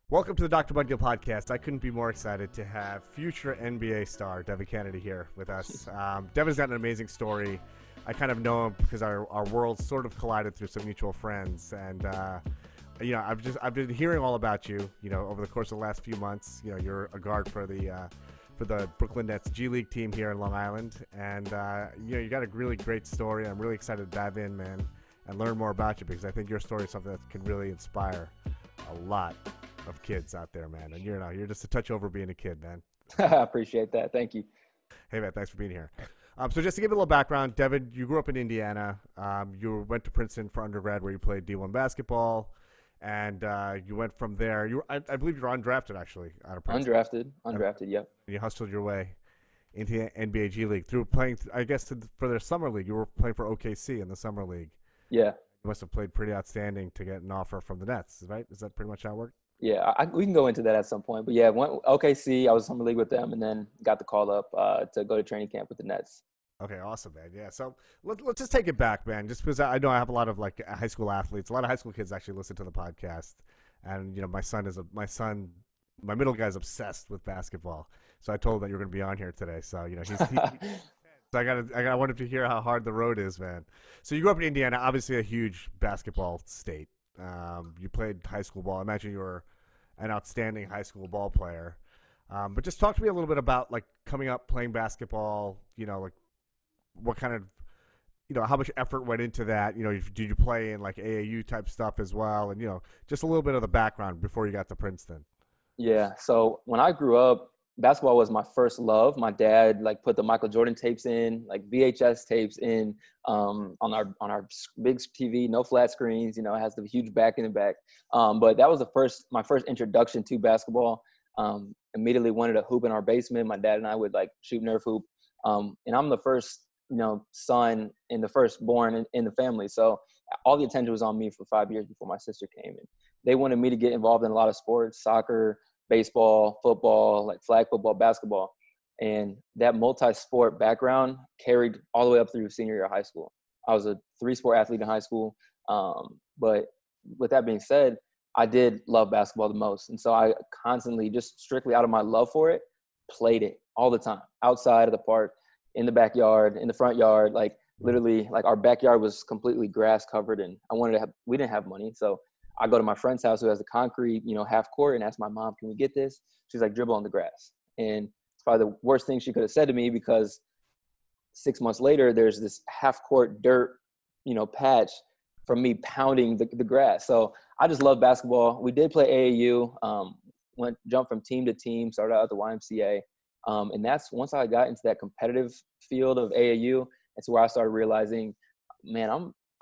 Welcome to the Dr. Mudgil podcast. I couldn't be more excited to have future NBA star Devin Cannady here with us. Devin's got an amazing story. I kind of know him because our worlds sort of collided through some mutual friends, and I've been hearing all about you. Over the course of the last few months. You're a guard for the Brooklyn Nets G League team here in Long Island, and you got a really great story. I'm really excited to dive in, man, and learn more about you because I think your story is something that can really inspire a lot of kids out there, man. And you're just a touch over being a kid, man. I appreciate that. Thank you. Hey, man, thanks for being here. So just to give you a little background, Devin, you grew up in Indiana. You went to Princeton for undergrad where you played D1 basketball, and you went from there. I believe you were undrafted, actually, out of Princeton. Undrafted, yep. And you hustled your way into the NBA G League through playing, I guess, for their summer league. You were playing for OKC in the summer league. Yeah. You must have played pretty outstanding to get an offer from the Nets, right? Is that pretty much how it worked? Yeah, we can go into that at some point. But yeah, went OKC. I was summer league with them, and then got the call up to go to training camp with the Nets. Okay, awesome, man. Yeah, so let's just take it back, man. Just because I know I have a lot of like high school athletes. A lot of high school kids actually listen to the podcast, and my middle guy's obsessed with basketball. So I told him that you're going to be on here today. So so I wanted to hear how hard the road is, man. So you grew up in Indiana, obviously a huge basketball state. You played high school ball. I imagine you were an outstanding high school ball player. But just talk to me a little bit about like coming up playing basketball. Like what kind of, how much effort went into that? Did you play in like AAU type stuff as well? And just a little bit of the background before you got to Princeton. Yeah. So when I grew up, basketball was my first love. My dad like put the Michael Jordan tapes in, like VHS tapes in, on our big TV, no flat screens. It has the huge back in the back. But that was my first introduction to basketball. Immediately wanted a hoop in our basement. My dad and I would like shoot Nerf hoop. And I'm the first, son and the firstborn in the family. So all the attention was on me for 5 years before my sister came in. They wanted me to get involved in a lot of sports, soccer, baseball, football, like flag football, basketball. And that multi-sport background carried all the way up through senior year of high school. I was a 3-sport athlete in high school. But with that being said, I did love basketball the most. And so I constantly, just strictly out of my love for it, played it all the time, outside of the park, in the backyard, in the front yard. Like literally, like our backyard was completely grass covered, and we didn't have money. So I go to my friend's house who has a concrete, half court, and ask my mom, can we get this? She's like, dribble on the grass. And it's probably the worst thing she could have said to me, because 6 months later, there's this half court dirt, patch from me pounding the grass. So I just love basketball. We did play AAU, jumped from team to team, started out at the YMCA. And that's once I got into that competitive field of AAU, that's where I started realizing, man,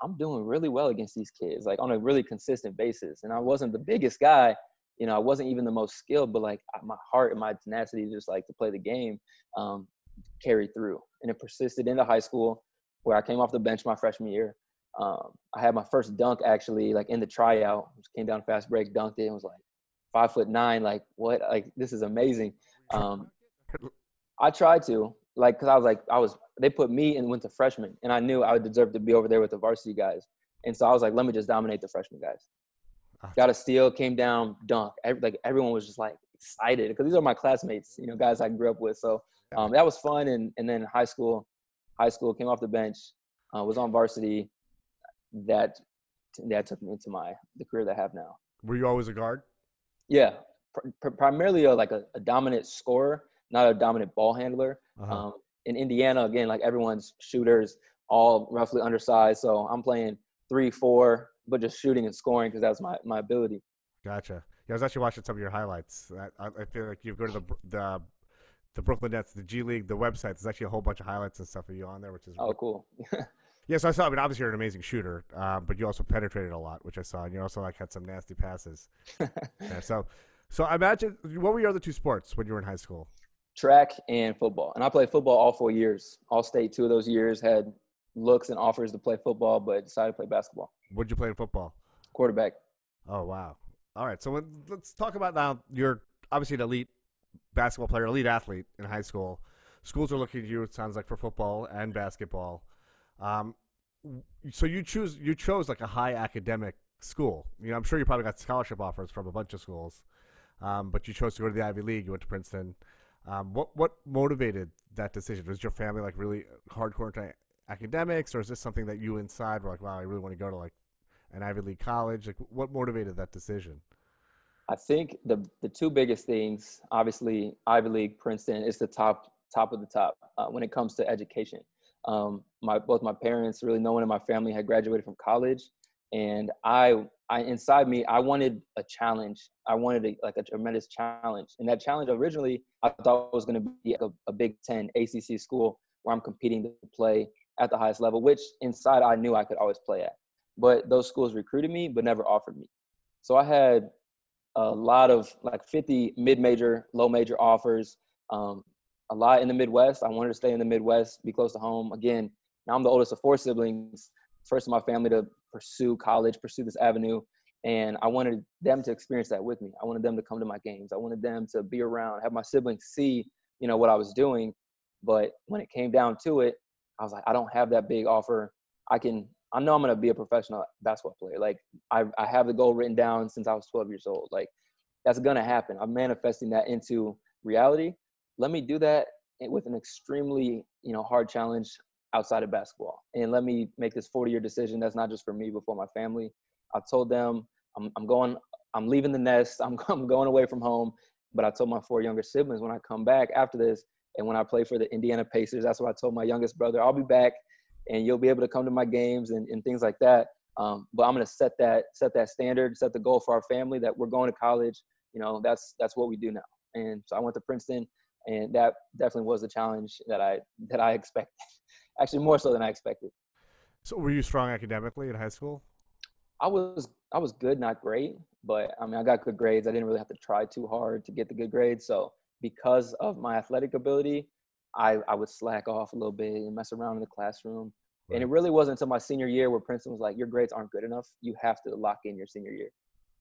I'm doing really well against these kids, like on a really consistent basis. And I wasn't the biggest guy, I wasn't even the most skilled, but like my heart and my tenacity just like to play the game carried through. And it persisted into high school, where I came off the bench my freshman year. I had my first dunk actually like in the tryout. Just came down fast break, dunked it, and was like 5'9", like what? Like this is amazing. I tried to, like, because they put me in, went to freshman, and I knew I would deserve to be over there with the varsity guys. And so I was like, let me just dominate the freshman guys. Got a steal, came down, dunk. Everyone was just like excited, because these are my classmates, guys I grew up with. So that was fun. And then high school, came off the bench, was on varsity. That took me into the career that I have now. Were you always a guard? Yeah, primarily a dominant scorer, not a dominant ball handler. Uh-huh. In Indiana, again, like everyone's shooters, all roughly undersized. So I'm playing 3-4, but just shooting and scoring because that's my ability. Gotcha. Yeah, I was actually watching some of your highlights. I feel like you go to the Brooklyn Nets, the G League, the website. There's actually a whole bunch of highlights and stuff of you on there, which is cool. Yeah, so I saw. I mean, obviously you're an amazing shooter, but you also penetrated a lot, which I saw, and you also like had some nasty passes. Yeah, so I imagine, what were your other two sports when you were in high school? Track and football. And I played football all 4 years. All state 2 of those years, had looks and offers to play football, but decided to play basketball. What did you play in football? Quarterback. Oh, wow. All right. So let's talk about now. You're obviously an elite basketball player, elite athlete in high school. Schools are looking at you, it sounds like, for football and basketball. So you chose like a high academic school. I'm sure you probably got scholarship offers from a bunch of schools. but you chose to go to the Ivy League. You went to Princeton. What motivated that decision? Was your family like really hardcore into academics, or is this something that you inside were like, wow, I really want to go to like an Ivy League college? Like, what motivated that decision? I think the two biggest things, obviously, Ivy League, Princeton, is the top of the top when it comes to education. Both my parents, really no one in my family had graduated from college, and I inside me, I wanted a challenge. I wanted like a tremendous challenge, and that challenge originally I thought was going to be a Big Ten ACC school where I'm competing to play at the highest level, which inside I knew I could always play at. But those schools recruited me, but never offered me. So I had a lot of like 50 mid-major, low-major offers, a lot in the Midwest. I wanted to stay in the Midwest, be close to home. Again, now I'm the oldest of four siblings, first in my family to pursue college, pursue this avenue. And I wanted them to experience that with me. I wanted them to come to my games. I wanted them to be around, have my siblings see, what I was doing. But when it came down to it, I was like, I don't have that big offer. I know I'm going to be a professional basketball player. Like I have the goal written down since I was 12 years old. Like that's going to happen. I'm manifesting that into reality. Let me do that with an extremely, hard challenge outside of basketball. And let me make this 40-year decision. That's not just for me, but for my family. I told them I'm leaving the nest. I'm going away from home. But I told my four younger siblings when I come back after this, and when I play for the Indiana Pacers, that's what I told my youngest brother. I'll be back, and you'll be able to come to my games and things like that. But I'm going to set that standard, set the goal for our family that we're going to college. That's what we do now. And so I went to Princeton, and that definitely was a challenge that I expected. Actually, more so than I expected. So, were you strong academically in high school? I was good, not great, but I mean, I got good grades. I didn't really have to try too hard to get the good grades. So because of my athletic ability, I would slack off a little bit and mess around in the classroom. Right. And it really wasn't until my senior year where Princeton was like, your grades aren't good enough. You have to lock in your senior year.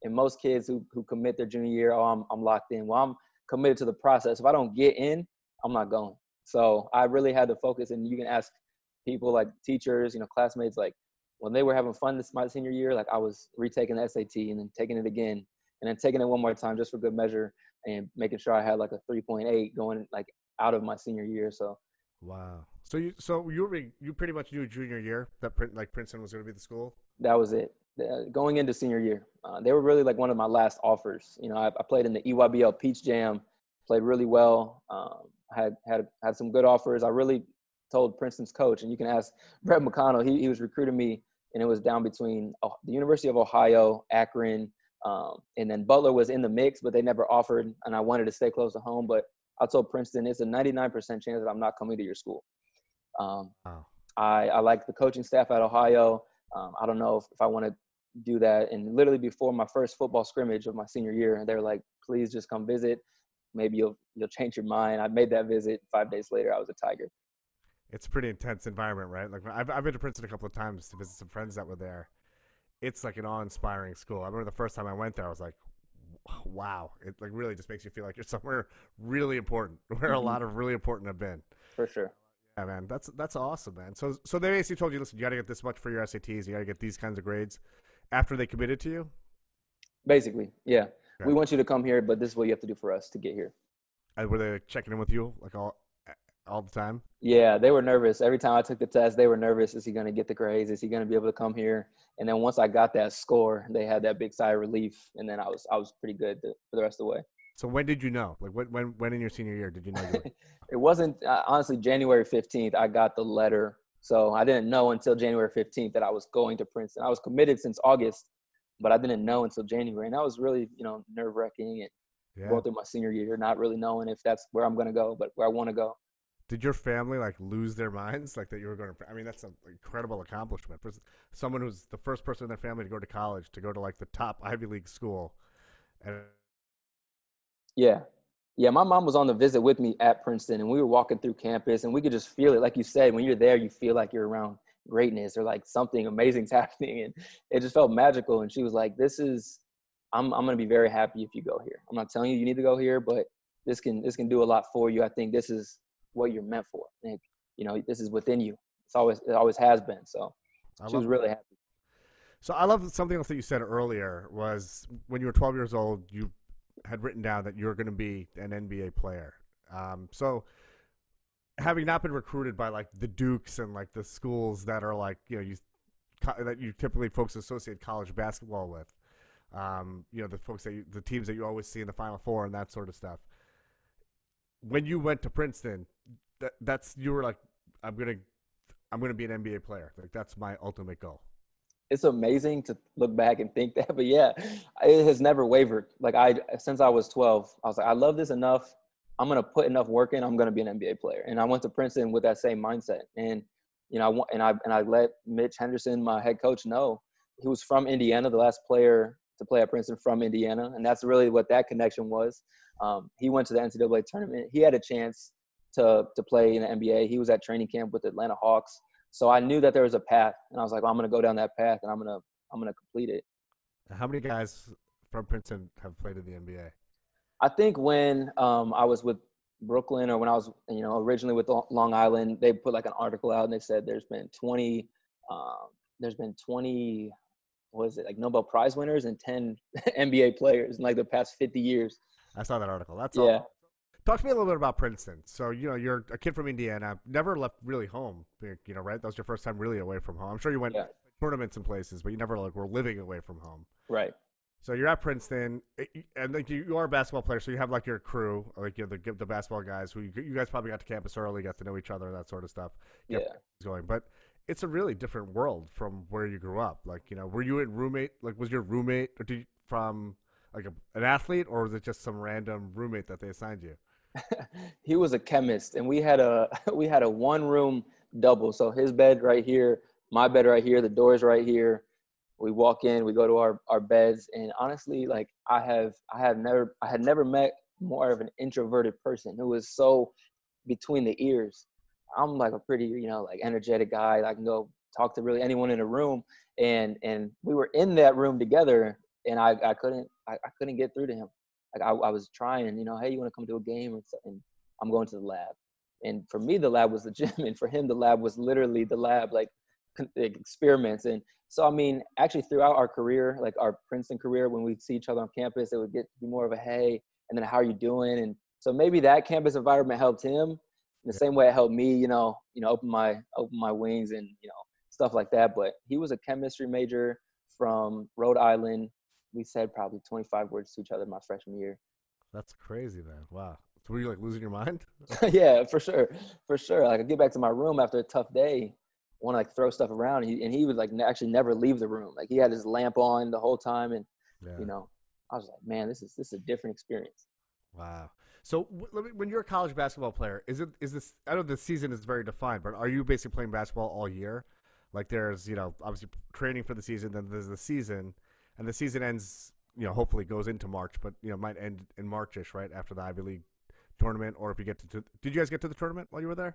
And most kids who commit their junior year, I'm locked in. Well, I'm committed to the process. If I don't get in, I'm not going. So I really had to focus. And you can ask people like teachers, classmates, like when they were having fun my senior year, like I was retaking the SAT and then taking it again and then taking it one more time just for good measure and making sure I had like a 3.8 going like out of my senior year. So Wow. So you pretty much knew junior year that Princeton was going to be the school. that was it. Going into senior year, they were really like one of my last offers. I played in the EYBL Peach Jam, played really well. Had some good offers. I really told Princeton's coach, and you can ask Brett McConnell. He was recruiting me, and it was down between the University of Ohio, Akron, and then Butler was in the mix, but they never offered. And I wanted to stay close to home, but I told Princeton it's a 99% chance that I'm not coming to your school. Wow. I like the coaching staff at Ohio. I don't know if I want to do that. And literally before my first football scrimmage of my senior year, they were like, please just come visit. Maybe you'll change your mind. I made that visit. 5 days later, I was a Tiger. It's a pretty intense environment, right? Like I've been to Princeton a couple of times to visit some friends that were there. It's like an awe-inspiring school. I remember the first time I went there, I was like, wow. It like really just makes you feel like you're somewhere really important, where a lot of really important have been. For sure. Yeah, man, that's awesome, man. So they basically told you, listen, you got to get this much for your SATs, you got to get these kinds of grades. After they committed to you, Basically, yeah. okay. We want you to come here, but this is what you have to do for us to get here. And were they checking in with you like all the time? Yeah, they were nervous. Every time I took the test, they were nervous. Is he going to get the grades? Is he going to be able to come here? And then once I got that score, they had that big sigh of relief. And then I was pretty good for the rest of the way. So when did you know? Like when in your senior year did you know you were? It wasn't honestly January 15th. I got the letter. So I didn't know until January 15th that I was going to Princeton. I was committed since August, but I didn't know until January. And that was really, nerve wracking and going through my senior year, not really knowing if that's where I'm going to go, but where I want to go. Did your family like lose their minds like that you were going to? I mean, that's an incredible accomplishment for someone who's the first person in their family to go to college, to go to like the top Ivy League school. And Yeah. Yeah, my mom was on the visit with me at Princeton, and we were walking through campus, and we could just feel it. Like you said, when you're there, you feel like you're around greatness or like something amazing's happening, and it just felt magical. And she was like, I'm going to be very happy if you go here. I'm not telling you need to go here, but this can do a lot for you. I think this is what you're meant for. And, this is within you. It always has been. So she was really happy. So I love something else that you said earlier was when you were 12 years old, you had written down that you're going to be an NBA player. So having not been recruited by like the Dukes and like the schools that are like that you typically folks associate college basketball with, the folks the teams that you always see in the Final Four and that sort of stuff. When you went to Princeton, that's you were like, I'm gonna be an NBA player. Like that's my ultimate goal. It's amazing to look back and think that, but yeah, it has never wavered. Like since I was 12, I was like, I love this enough. I'm going to put enough work in. I'm going to be an NBA player. And I went to Princeton with that same mindset. And, I let Mitch Henderson, my head coach, know. He was from Indiana, the last player to play at Princeton from Indiana. And that's really what that connection was. He went to the NCAA tournament. He had a chance to play in the NBA. He was at training camp with the Atlanta Hawks. So I knew that there was a path, and I was like, well, I'm going to go down that path, and I'm going to complete it. How many guys from Princeton have played in the NBA? I think when I was with Brooklyn, or when I was, originally with Long Island, they put like an article out and they said there's been 20, what is it, like Nobel Prize winners and 10 NBA players in like the past 50 years. I saw that article. That's yeah. all. Talk to me a little bit about Princeton. So, you're a kid from Indiana, never left really home, right? That was your first time really away from home. I'm sure you went tournaments and places, but you never were living away from home. Right. So you're at Princeton, and like you are a basketball player, so you have like your crew, like the basketball guys who you guys probably got to campus early, got to know each other, that sort of stuff. Going, but it's a really different world from where you grew up. Like, were you a roommate? Like, was your roommate from like an athlete, or was it just some random roommate that they assigned you? He was a chemist, and we had a one room double. So his bed right here, my bed right here, the doors right here. We walk in, we go to our beds, and honestly, like I had never met more of an introverted person who was so between the ears. I'm like a pretty, like energetic guy. I can go talk to really anyone in a room, and we were in that room together, and I couldn't get through to him. Like I was trying, hey, you want to come to a game? And I'm going to the lab. And for me, the lab was the gym, and for him, the lab was literally the lab, like experiments. And so, I mean, actually throughout our career, like our Princeton career, when we'd see each other on campus, it would get to be more of a, hey, and then how are you doing? And so maybe that campus environment helped him in the same way it helped me, open my wings and, stuff like that. But he was a chemistry major from Rhode Island. We said probably 25 words to each other my freshman year. That's crazy, man. Wow. So were you like losing your mind? Yeah, for sure. Like I get back to my room after a tough day, want to like throw stuff around. And he would like actually never leave the room. Like he had his lamp on the whole time. And, I was like, man, this is a different experience. Wow. So when you're a college basketball player, is this, I know the season is very defined, but are you basically playing basketball all year? Like there's, obviously training for the season, then there's the season, and the season ends, hopefully goes into March, but, might end in March-ish, right? After the Ivy League tournament, or if you get did you guys get to the tournament while you were there?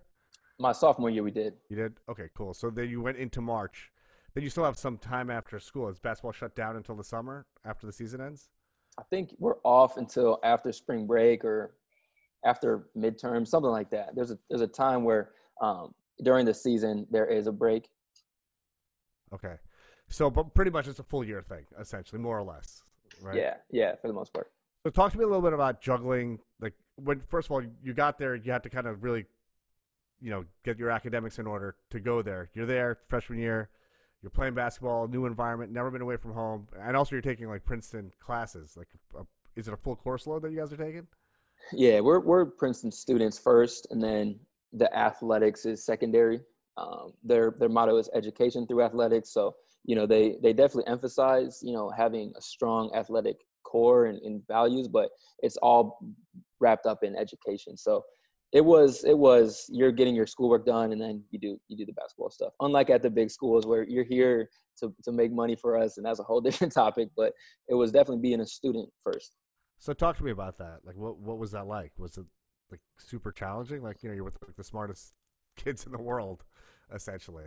My sophomore year, we did. You did? Okay, cool. So then you went into March. Then you still have some time after school. Is basketball shut down until the summer after the season ends? I think we're off until after spring break or after midterm, something like that. There's a time where during the season there is a break. Okay. So, but pretty much it's a full year thing, essentially, more or less, right? Yeah, for the most part. So talk to me a little bit about juggling. Like when, first of all, you got there, you had to kind of really, get your academics in order to go there. You're there freshman year, you're playing basketball, new environment, never been away from home. And also you're taking like Princeton classes. Like, is it a full course load that you guys are taking? Yeah, we're Princeton students first, and then the athletics is secondary. Their motto is education through athletics. So, they definitely emphasize, having a strong athletic core and values, but it's all wrapped up in education. So it was you're getting your schoolwork done, and then you do the basketball stuff. Unlike at the big schools where you're here to make money for us, and that's a whole different topic, but it was definitely being a student first. So talk to me about that. Like, what was that like? Was it like super challenging? Like, you're with like the smartest kids in the world, essentially.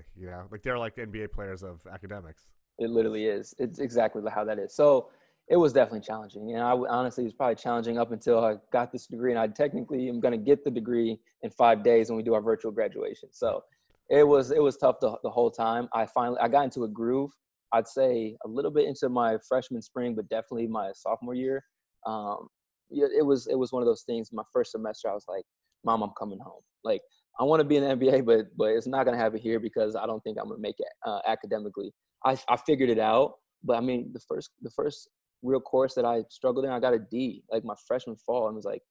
Like they're like NBA players of academics. It literally is. It's exactly how that is. So it was definitely challenging. And honestly, it was probably challenging up until I got this degree. And I technically am going to get the degree in 5 days when we do our virtual graduation. So it was tough the whole time. I got into a groove. I'd say a little bit into my freshman spring, but definitely my sophomore year. it was one of those things. My first semester, I was like, Mom, I'm coming home. Like, I want to be in the NBA, but it's not gonna happen here because I don't think I'm gonna make it academically. I figured it out, but I mean, the first real course that I struggled in, I got a D, like my freshman fall, and was like,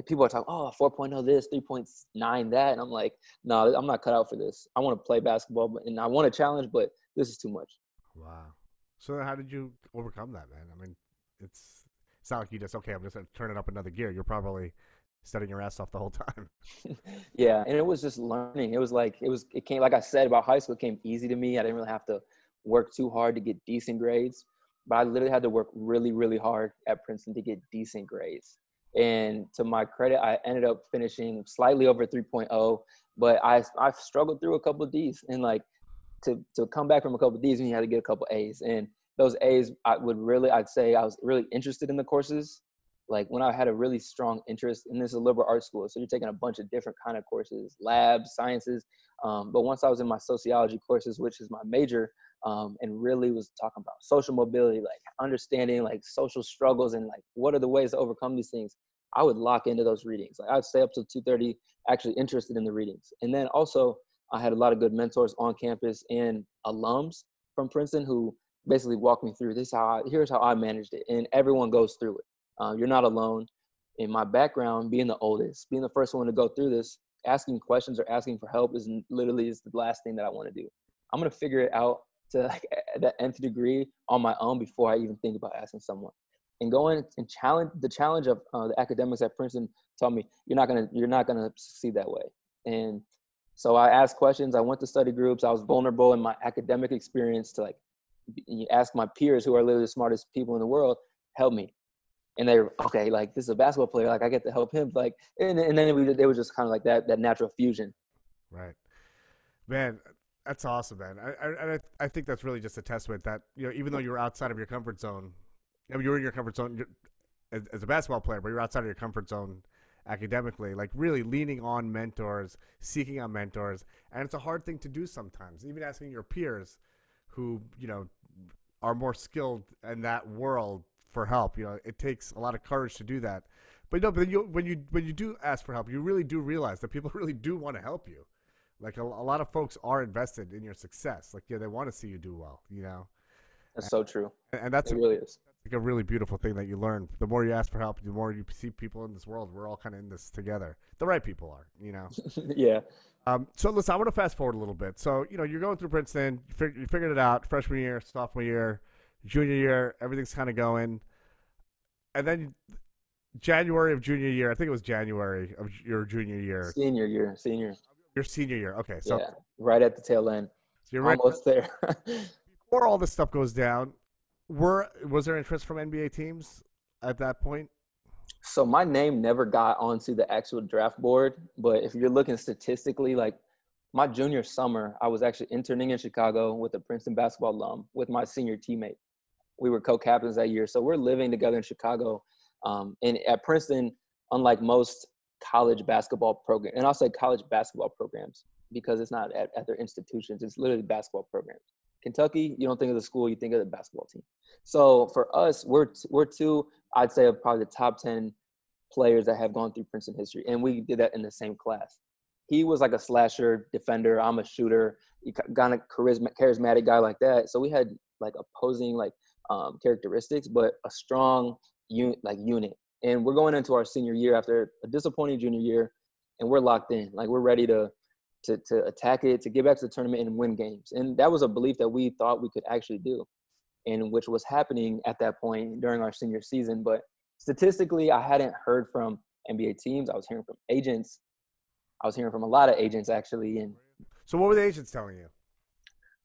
people are talking, oh, 4.0 this, 3.9 that, and I'm like, no, I'm not cut out for this. I want to play basketball, and I want to challenge, but this is too much. Wow. So how did you overcome that, man? I mean, it's not like you just, okay, I'm just gonna turn it up another gear. You're probably studying your ass off the whole time. Yeah, and it was just learning. It was like it came, like I said about high school, it came easy to me. I didn't really have to work too hard to get decent grades, but I literally had to work really, really hard at Princeton to get decent grades. And to my credit, I ended up finishing slightly over 3.0, but I struggled through a couple of D's, and like to come back from a couple of D's, you had to get a couple A's, and those A's, I'd say I was really interested in the courses. Like when I had a really strong interest, and this is a liberal arts school, so you're taking a bunch of different kind of courses, labs, sciences. But once I was in my sociology courses, which is my major, and really was talking about social mobility, like understanding like social struggles and like what are the ways to overcome these things, I would lock into those readings. Like I'd stay up till 2:30, actually interested in the readings. And then also I had a lot of good mentors on campus and alums from Princeton who basically walked me through here's how I managed it. And everyone goes through it. You're not alone. In my background, being the oldest, being the first one to go through this, asking questions or asking for help is the last thing that I want to do. I'm going to figure it out to like the nth degree on my own before I even think about asking someone. And going and challenge of the academics at Princeton taught me you're not gonna succeed that way. And so I asked questions. I went to study groups. I was vulnerable in my academic experience to like ask my peers who are literally the smartest people in the world, help me. And they were, okay, like this is a basketball player, like I get to help him. Like, and then it was just kind of like that natural fusion. Right. Man, that's awesome, man. I think that's really just a testament that, you know, even though you're outside of your comfort zone, I mean, you're in your comfort zone as a basketball player, but you're outside of your comfort zone academically, like really leaning on mentors, seeking out mentors. And it's a hard thing to do sometimes, even asking your peers who, you know, are more skilled in that world for help. You know, it takes a lot of courage to do that. But no, but when you do ask for help, you really do realize that people really do want to help you. Like a lot of folks are invested in your success. Like, yeah, they want to see you do well, you know? That's so true. And that's it really is. Like a really beautiful thing that you learn. The more you ask for help, the more you see people in this world. We're all kind of in this together. The right people are, you know? Yeah. So listen, I want to fast forward a little bit. So, you know, you're going through Princeton, you figured it out, freshman year, sophomore year, junior year, everything's kind of going. And then January of junior year, I think it was January of your junior year. Senior. Your senior year. Okay. So yeah, right at the tail end. So you're almost there. Before all this stuff goes down, was there interest from NBA teams at that point? So my name never got onto the actual draft board, but if you're looking statistically, like my junior summer, I was actually interning in Chicago with a Princeton basketball alum with my senior teammate. We were co-captains that year. So we're living together in Chicago. And at Princeton, unlike most college basketball program, and I'll say college basketball programs because it's not at their institutions, it's literally basketball programs. Kentucky, you don't think of the school, you think of the basketball team. So for us, we're two, I'd say, of probably the top 10 players that have gone through Princeton history. And we did that in the same class. He was like a slasher defender. I'm a shooter, kind of charismatic guy like that. So we had like opposing characteristics, but a strong unit. And we're going into our senior year after a disappointing junior year, and we're locked in. Like we're ready to attack it, to get back to the tournament and win games. And that was a belief that we thought we could actually do, and which was happening at that point during our senior season. But statistically, I hadn't heard from NBA teams. I was hearing from agents. I was hearing from a lot of agents, actually. And so what were the agents telling you?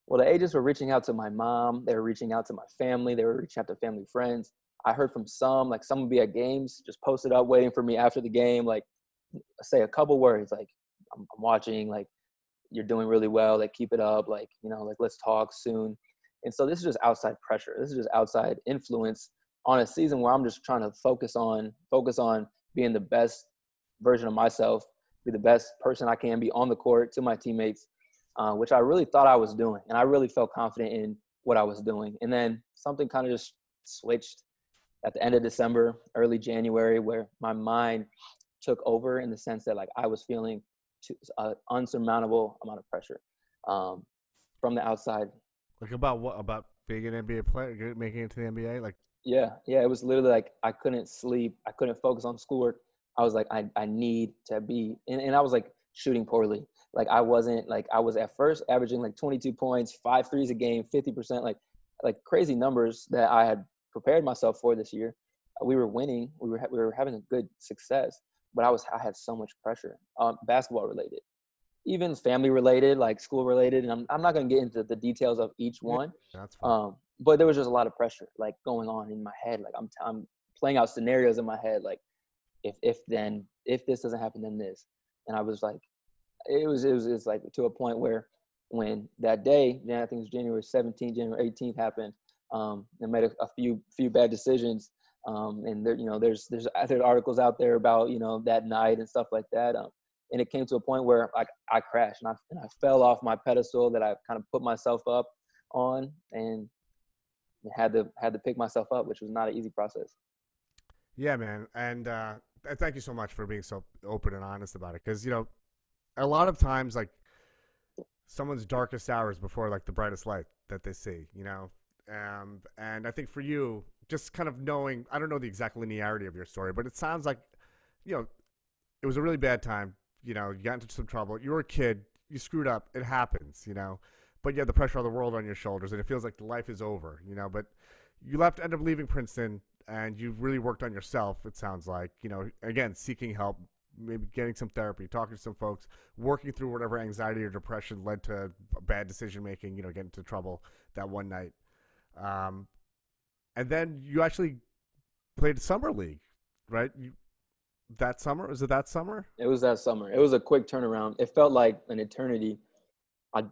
Well, the agents were reaching out to my mom. They were reaching out to my family. They were reaching out to family friends. I heard from some would be at games, just posted up, waiting for me after the game, like say a couple words, like I'm watching, like you're doing really well, like keep it up, like, you know, like let's talk soon. And so this is just outside pressure. This is just outside influence on a season where I'm just trying to focus on being the best version of myself, be the best person I can be on the court to my teammates, which I really thought I was doing. And I really felt confident in what I was doing. And then something kind of just switched. at the end of December, early January, where my mind took over in the sense that like I was feeling an unsurmountable amount of pressure from the outside. Like about what? About being an NBA player, making it to the NBA? Like, Yeah, it was literally like I couldn't sleep, I couldn't focus on schoolwork. I was like, I need to be, and I was like shooting poorly. Like I wasn't like I was at first averaging like 22 points, 5 threes a game, 50%, like crazy numbers that I had prepared myself for this year. We were winning, we were having a good success, but I had so much pressure, basketball related, even family related, like school related, and I'm not gonna get into the details of each yeah, one. that's fine. But there was just a lot of pressure like going on in my head. Like I'm playing out scenarios in my head, like if this doesn't happen, then this. And I was like, it's like to a point where when that day, I think it was January 17th, January 18th happened, I made a few bad decisions. And there, there's articles out there about, that night and stuff like that. And it came to a point where like I crashed and I fell off my pedestal that I kind of put myself up on, and had to pick myself up, which was not an easy process. Yeah, man. And thank you so much for being so open and honest about it. Because, a lot of times, like, someone's darkest hours before, like, the brightest light that they see, and I think for you, just kind of knowing, I don't know the exact linearity of your story, but it sounds like, it was a really bad time. You got into some trouble. You were a kid. You screwed up. It happens, But you have the pressure of the world on your shoulders, and it feels like life is over, But you ended up leaving Princeton, and you really worked on yourself, it sounds like. Again, seeking help, maybe getting some therapy, talking to some folks, working through whatever anxiety or depression led to bad decision-making, getting into trouble that one night. And then you actually played Summer League, right? That summer? Was it that summer? It was that summer. It was a quick turnaround. It felt like an eternity. I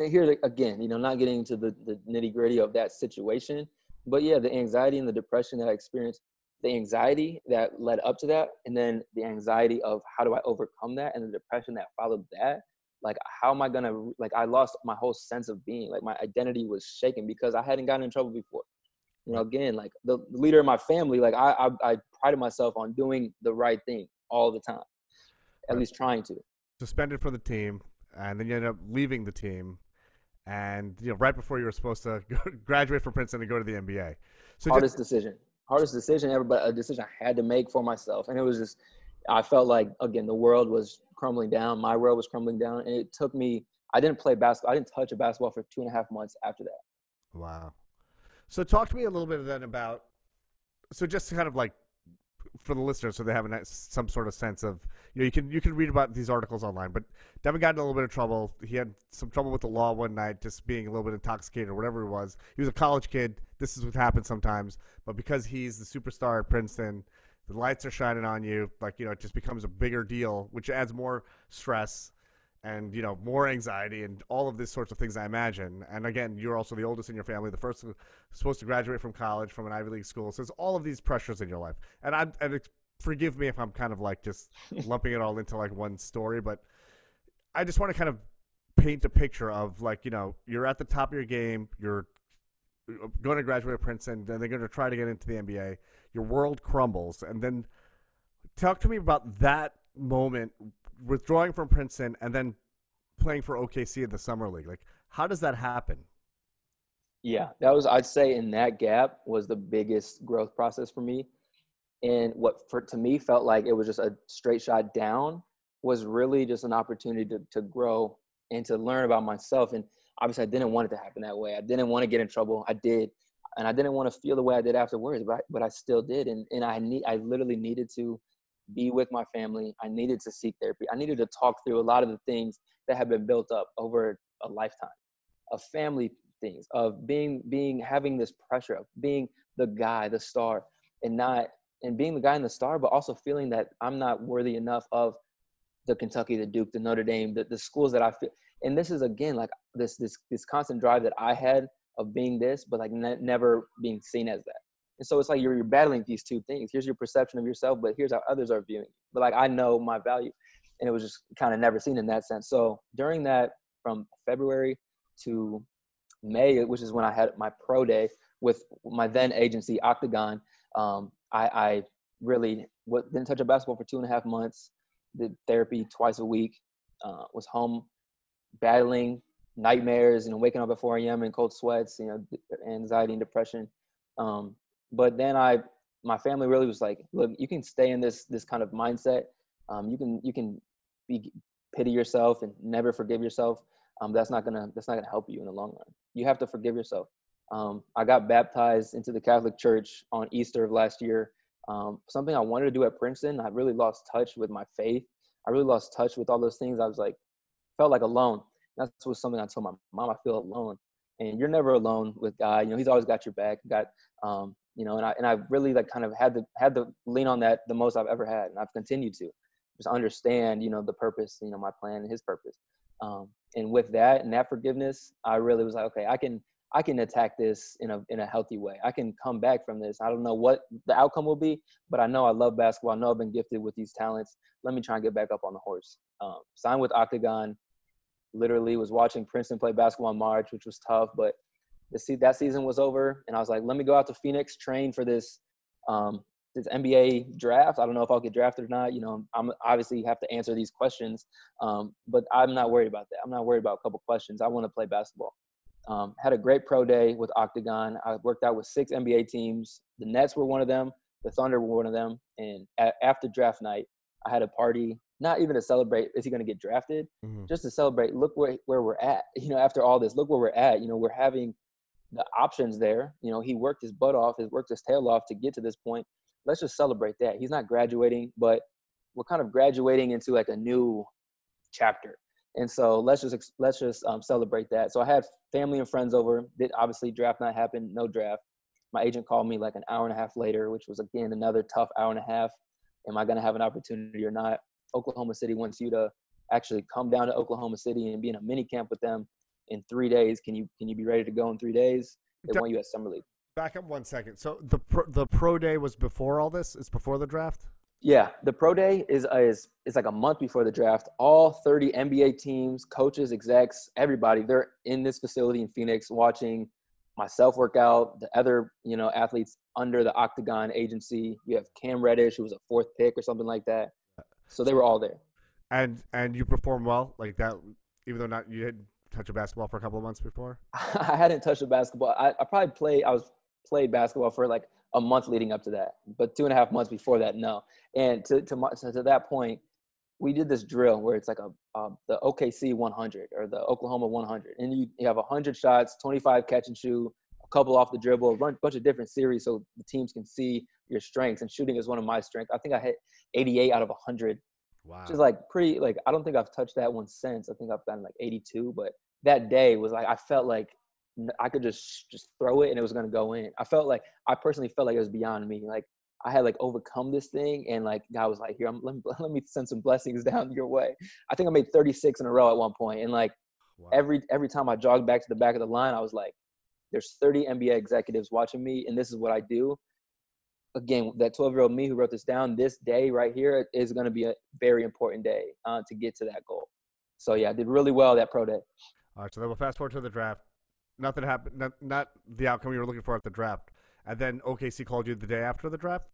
here again, not getting into the nitty gritty of that situation, but yeah, the anxiety and the depression that I experienced, the anxiety that led up to that, and then the anxiety of how do I overcome that, and the depression that followed that. Like, how am I gonna, like, I lost my whole sense of being. Like, my identity was shaken because I hadn't gotten in trouble before. Again, like the leader of my family, like I prided myself on doing the right thing all the time, at least trying to. Suspended from the team, and then you ended up leaving the team, and right before you were supposed to graduate from Princeton and go to the NBA. So hardest decision ever, but a decision I had to make for myself. And it was just, I felt like, again, the world was crumbling down. My world was crumbling down, and it took me. I didn't play basketball. I didn't touch a basketball for 2.5 months after that. Wow. So talk to me a little bit then about, so just to kind of like, for the listeners, so they have some sort of sense of, you can read about these articles online, but Devin got in a little bit of trouble. He had some trouble with the law one night, just being a little bit intoxicated or whatever it was. He was a college kid. This is what happens sometimes, but because he's the superstar at Princeton, the lights are shining on you. Like, it just becomes a bigger deal, which adds more stress and, more anxiety and all of these sorts of things, I imagine. And again, you're also the oldest in your family, the first supposed to graduate from college, from an Ivy League school. So there's all of these pressures in your life. And forgive me if I'm kind of like just lumping it all into like one story, but I just want to kind of paint a picture of like, you're at the top of your game, you're going to graduate at Princeton, and they're going to try to get into the NBA. Your world crumbles. And then talk to me about that moment, withdrawing from Princeton and then playing for OKC in the summer league. Like, how does that happen? Yeah, I'd say in that gap was the biggest growth process for me. And what to me felt like it was just a straight shot down was really just an opportunity to grow and to learn about myself. And obviously I didn't want it to happen that way. I didn't want to get in trouble. I did. And I didn't want to feel the way I did afterwards, but I still did. And I literally needed to be with my family. I needed to seek therapy. I needed to talk through a lot of the things that have been built up over a lifetime of family things, of having this pressure of being the guy, the star, and being the guy and the star, but also feeling that I'm not worthy enough of the Kentucky, the Duke, the Notre Dame, the schools that I feel. And this is, again, like this constant drive that I had of being this, but like never being seen as that. And so it's like you're battling these two things. Here's your perception of yourself, but here's how others are viewing you. But like, I know my value, and it was just kind of never seen in that sense. So during that, from February to May, which is when I had my pro day with my then agency, Octagon, I really didn't touch a basketball for 2.5 months. Did therapy twice a week. Was home battling nightmares, waking up at 4 a.m. in cold sweats, anxiety and depression. But then my family really was like, look, you can stay in this kind of mindset. You can pity yourself and never forgive yourself. That's not gonna help you in the long run. You have to forgive yourself. I got baptized into the Catholic Church on Easter of last year. Something I wanted to do at Princeton. I really lost touch with my faith. I really lost touch with all those things. I was like, felt like alone. That's was something I told my mom. I feel alone, and you're never alone with God. He's always got your back. And I really kind of had to lean on that the most I've ever had, and I've continued to just understand, the purpose, my plan and His purpose. And with that and that forgiveness, I really was like, okay, I can attack this in a healthy way. I can come back from this. I don't know what the outcome will be, but I know I love basketball. I know I've been gifted with these talents. Let me try and get back up on the horse. Signed with Octagon. Literally was watching Princeton play basketball in March, which was tough, but that season was over, and I was like, let me go out to Phoenix, train for this NBA draft. I don't know if I'll get drafted or not. I'm obviously have to answer these questions, but I'm not worried about that. I'm not worried about a couple questions. I want to play basketball. Had a great pro day with Octagon. I worked out with 6 NBA teams. The Nets were one of them. The Thunder were one of them. And after draft night, I had a party, not even to celebrate, is he going to get drafted? Mm-hmm. Just to celebrate, look where we're at. After all this, look where we're at. We're having the options there. He worked his butt off, worked his tail off to get to this point. Let's just celebrate that. He's not graduating, but we're kind of graduating into like a new chapter. And so let's just celebrate that. So I had family and friends over. Obviously draft night happened, no draft. My agent called me like an hour and a half later, which was again another tough hour and a half. Am I going to have an opportunity or not? Oklahoma City wants you to actually come down to Oklahoma City and be in a mini camp with them in 3 days. Can you be ready to go in 3 days? They want you at Summer League. Back up 1 second. So the pro day was before all this? It's before the draft? Yeah, the pro day is like a month before the draft. All 30 NBA teams, coaches, execs, everybody, they're in this facility in Phoenix watching myself work out, the other, athletes under the Octagon agency. You have Cam Reddish, who was a 4th pick or something like that. So they were all there. And you performed well like that, even though you didn't touch a basketball for a couple of months before? I hadn't touched a basketball. I played basketball for like a month leading up to that, but 2.5 months before that, no. And to that point, we did this drill where it's like the OKC 100 or the Oklahoma 100, and you have 100 shots, 25 catch and shoot, a couple off the dribble, a bunch of different series so the teams can see your strengths. And shooting is one of my strengths. I think I hit 88 out of 100. Wow. Which is like pretty, like, I don't think I've touched that one since. I think I've gotten like 82, but that day was like, I felt like I could just throw it and it was going to go in. I personally felt like it was beyond me. Like I had like overcome this thing, and like God was like, here, let me send some blessings down your way. I think I made 36 in a row at one point. And like wow. every time I jogged back to the back of the line, I was like, there's 30 NBA executives watching me, and this is what I do. Again, that 12-year-old me who wrote this down, this day right here is going to be a very important day to get to that goal. So, yeah, I did really well that pro day. All right, so then we'll fast forward to the draft. Nothing happened, not the outcome you were looking for at the draft. And then OKC called you the day after the draft?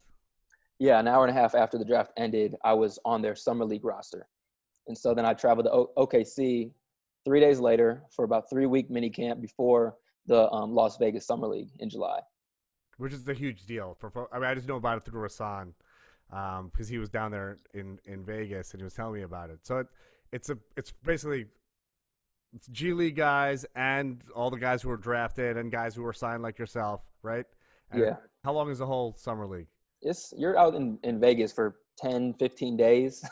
Yeah, an hour and a half after the draft ended, I was on their Summer League roster. And so then I traveled to OKC 3 days later for about 3-week mini camp before the Las Vegas Summer League in July. Which is a huge deal. I just know about it through Rasan because he was down there in Vegas and he was telling me about it. So it's basically it's G League guys and all the guys who were drafted and guys who were signed like yourself, right? And yeah. How long is the whole summer league? You're out in Vegas for 10, 15 days.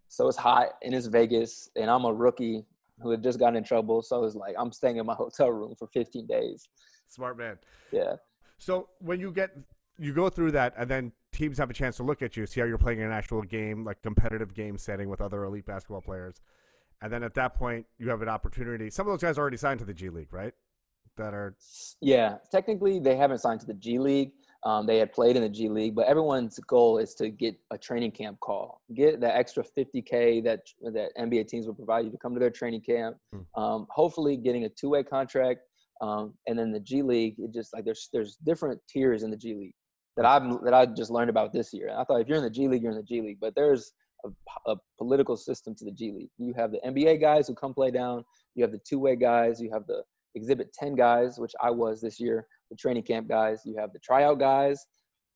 So it's hot and it's Vegas, and I'm a rookie who had just gotten in trouble. So it's like I'm staying in my hotel room for 15 days. Smart man. Yeah. So when you go through that, and then teams have a chance to look at you, see how you're playing in an actual game, like competitive game setting with other elite basketball players. And then at that point, you have an opportunity. Some of those guys are already signed to the G League, right? Yeah, technically they haven't signed to the G League. They had played in the G League, but everyone's goal is to get a training camp call, get that extra $50K that NBA teams will provide you to come to their training camp. Hopefully getting a 2-way contract. And then the G League, it just like there's different tiers in the G League. That's that I just learned about this year. And I thought if you're in the G League, you're in the G League. But there's a political system to the G League. You have the NBA guys who come play down. You have the two-way guys. You have the Exhibit 10 guys, which I was this year, the training camp guys. You have the tryout guys.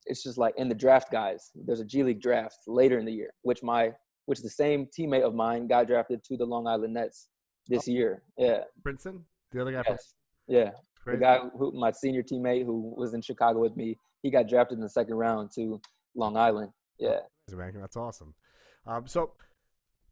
It's just like in the draft guys. There's a G League draft later in the year, which the same teammate of mine got drafted to the Long Island Nets this year. Yeah. Princeton, the other guy. Yes. Yeah. The Crazy. guy who my senior teammate who was in Chicago with me, he got drafted in the second round to Long Island. Yeah. That's awesome. So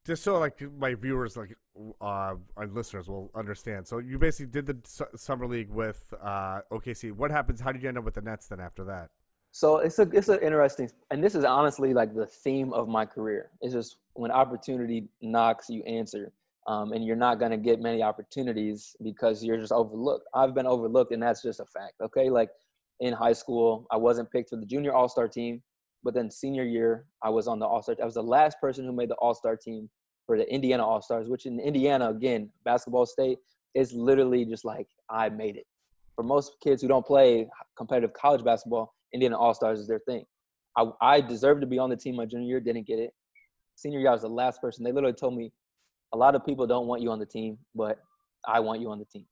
just so like my viewers and listeners will understand. So you basically did the summer league with OKC. What happens? How did you end up with the Nets then after that? So it's an interesting, and this is honestly like the theme of my career. It's just when opportunity knocks, you answer. And you're not going to get many opportunities because you're just overlooked. I've been overlooked, and that's just a fact, okay? Like in high school, I wasn't picked for the junior all-star team, but then senior year, I was on the all-star. I was the last person who made the all-star team for the Indiana All-Stars, which in Indiana, again, basketball state, is literally just like I made it. For most kids who don't play competitive college basketball, Indiana All-Stars is their thing. I deserved to be on the team my junior year, didn't get it. Senior year, I was the last person. They literally told me, a lot of people don't want you on the team, but I want you on the team.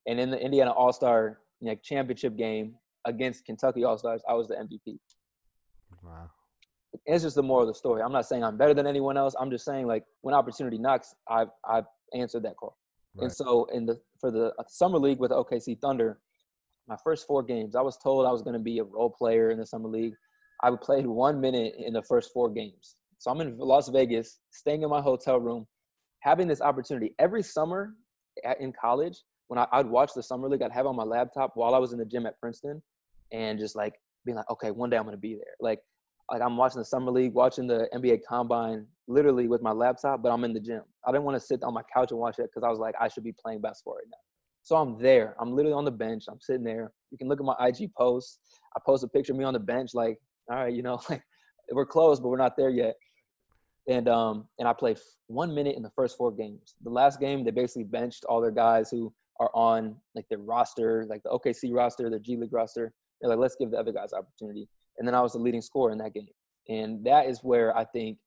And in the Indiana All-Star championship game against Kentucky All-Stars, I was the MVP. Wow. It's just the moral of the story. I'm not saying I'm better than anyone else. I'm just saying, like, when opportunity knocks, I've answered that call. Right. And so for the summer league with OKC Thunder, my first 4 games, I was told I was going to be a role player in the summer league. I played 1 minute in the first 4 games. So I'm in Las Vegas, staying in my hotel room, having this opportunity every summer in college. When I'd watch the summer league, I'd have on my laptop while I was in the gym at Princeton, and just like being like, okay, one day I'm going to be there. Like I'm watching the summer league, watching the NBA combine, literally with my laptop, but I'm in the gym. I didn't want to sit on my couch and watch it because I was like, I should be playing basketball right now. So I'm there. I'm literally on the bench. I'm sitting there. You can look at my IG posts. I post a picture of me on the bench, like, all right, like we're close, but we're not there yet. And I played 1 minute in the first 4 games. The last game, they basically benched all their guys who are on like their roster, like the OKC roster, their G League roster. They're like, let's give the other guys opportunity. And then I was the leading scorer in that game. And that is where I think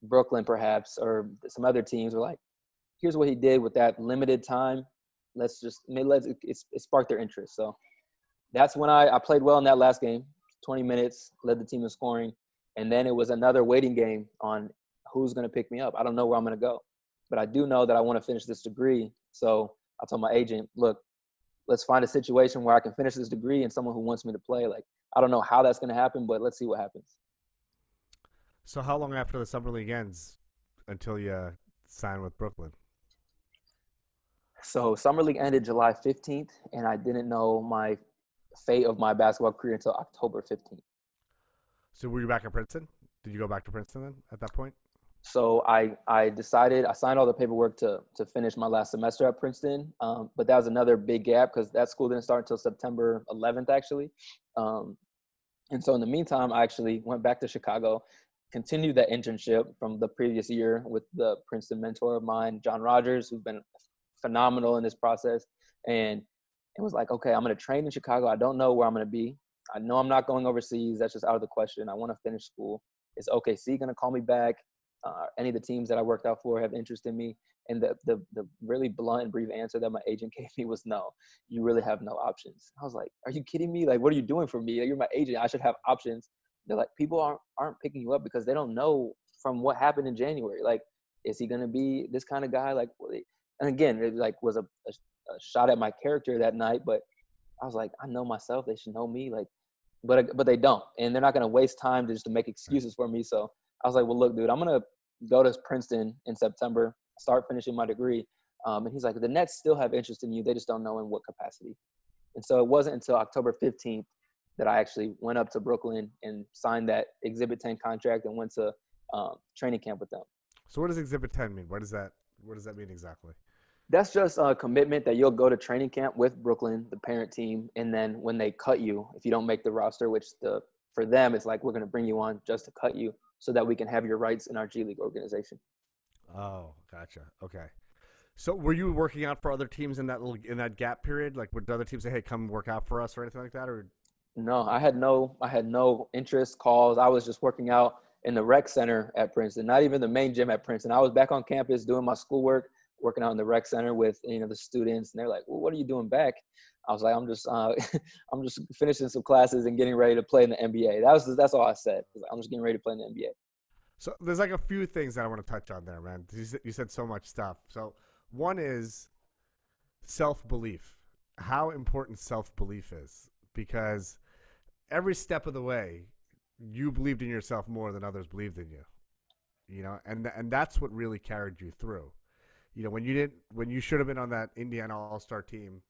Brooklyn perhaps or some other teams were like, here's what he did with that limited time. It sparked their interest. So that's when I played well in that last game, 20 minutes, led the team in scoring. And then it was another waiting game on who's going to pick me up. I don't know where I'm going to go, but I do know that I want to finish this degree. So I told my agent, look, let's find a situation where I can finish this degree and someone who wants me to play. Like, I don't know how that's going to happen, but let's see what happens. So how long after the summer league ends until you sign with Brooklyn? So summer league ended July 15th, and I didn't know my fate of my basketball career until October 15th. So were you back at Princeton? Did you go back to Princeton then at that point? So I decided, I signed all the paperwork to finish my last semester at Princeton. But that was another big gap because that school didn't start until September 11th, actually. And so in the meantime, I actually went back to Chicago, continued that internship from the previous year with the Princeton mentor of mine, John Rogers, who's been phenomenal in this process. And it was like, okay, I'm going to train in Chicago. I don't know where I'm going to be. I know I'm not going overseas. That's just out of the question. I want to finish school. Is OKC going to call me back? Any of the teams that I worked out for have interest in me? And the really blunt and brief answer that my agent gave me was no. You really have no options. I was like, are you kidding me? Like, what are you doing for me? You're my agent. I should have options. They're like, people aren't picking you up because they don't know from what happened in January. Like, is he going to be this kind of guy? Like, and again, it like was a shot at my character that night. But I was like, I know myself. They should know me. Like, but they don't, and they're not going to waste time just to make excuses for me. So I was like, well, look, dude, I'm going to go to Princeton in September, start finishing my degree. And he's like, the Nets still have interest in you. They just don't know in what capacity. And so it wasn't until October 15th that I actually went up to Brooklyn and signed that Exhibit 10 contract and went to training camp with them. So what does Exhibit 10 mean? What does that mean exactly? That's just a commitment that you'll go to training camp with Brooklyn, the parent team, and then when they cut you, if you don't make the roster, which for them, it's like, we're going to bring you on just to cut you so that we can have your rights in our G League organization. Oh, gotcha. Okay. So were you working out for other teams in that gap period? Like, would other teams say, hey, come work out for us or anything like that? Or No, I had no interest calls. I was just working out in the rec center at Princeton, not even the main gym at Princeton. I was back on campus doing my schoolwork, working out in the rec center with, the students, and they're like, "Well, what are you doing back?" I was like, "I'm just I'm just finishing some classes and getting ready to play in the NBA." That's all I said. I'm just getting ready to play in the NBA. So there's like a few things that I want to touch on there, man. You said so much stuff. So one is self-belief. How important self-belief is, because every step of the way, you believed in yourself more than others believed in you. And that's what really carried you through. When you should have been on that Indiana All-Star team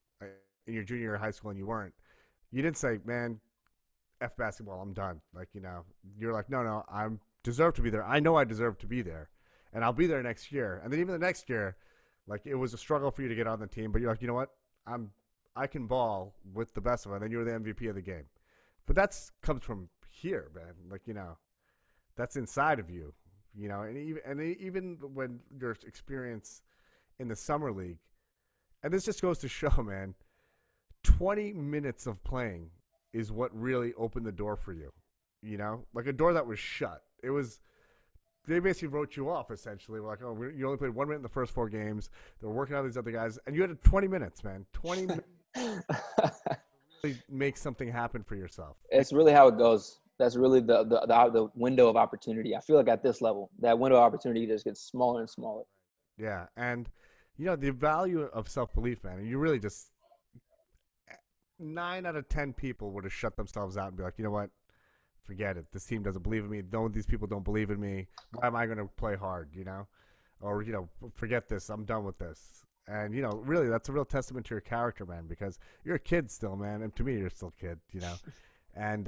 in your junior year of high school and you weren't, you didn't say, "Man, F basketball, I'm done." You're like, no, I'm deserve to be there. I know I deserve to be there, and I'll be there next year. And then even the next year, it was a struggle for you to get on the team, but you're like, you know what? I can ball with the best of them. And then you're the MVP of the game. But comes from here, man. That's inside of you. And even when your experience in the summer league, and this just goes to show, man, 20 minutes of playing is what really opened the door for you. A door that was shut. They basically wrote you off, essentially. We're like, "Oh, you only played 1 minute in the first 4 games. They're working on these other guys." And you had 20 minutes, man. 20 minutes to really make something happen for yourself. It's really how it goes. That's really the window of opportunity. I feel like at this level, that window of opportunity just gets smaller and smaller. Yeah, and, the value of self-belief, man, and you really just – 9 out of 10 people would have shut themselves out and be like, "You know what? Forget it. This team doesn't believe in me. These people don't believe in me. Why am I going to play hard, Or, forget this. I'm done with this." And, really, that's a real testament to your character, man, because you're a kid still, man. And to me, you're still a kid, And,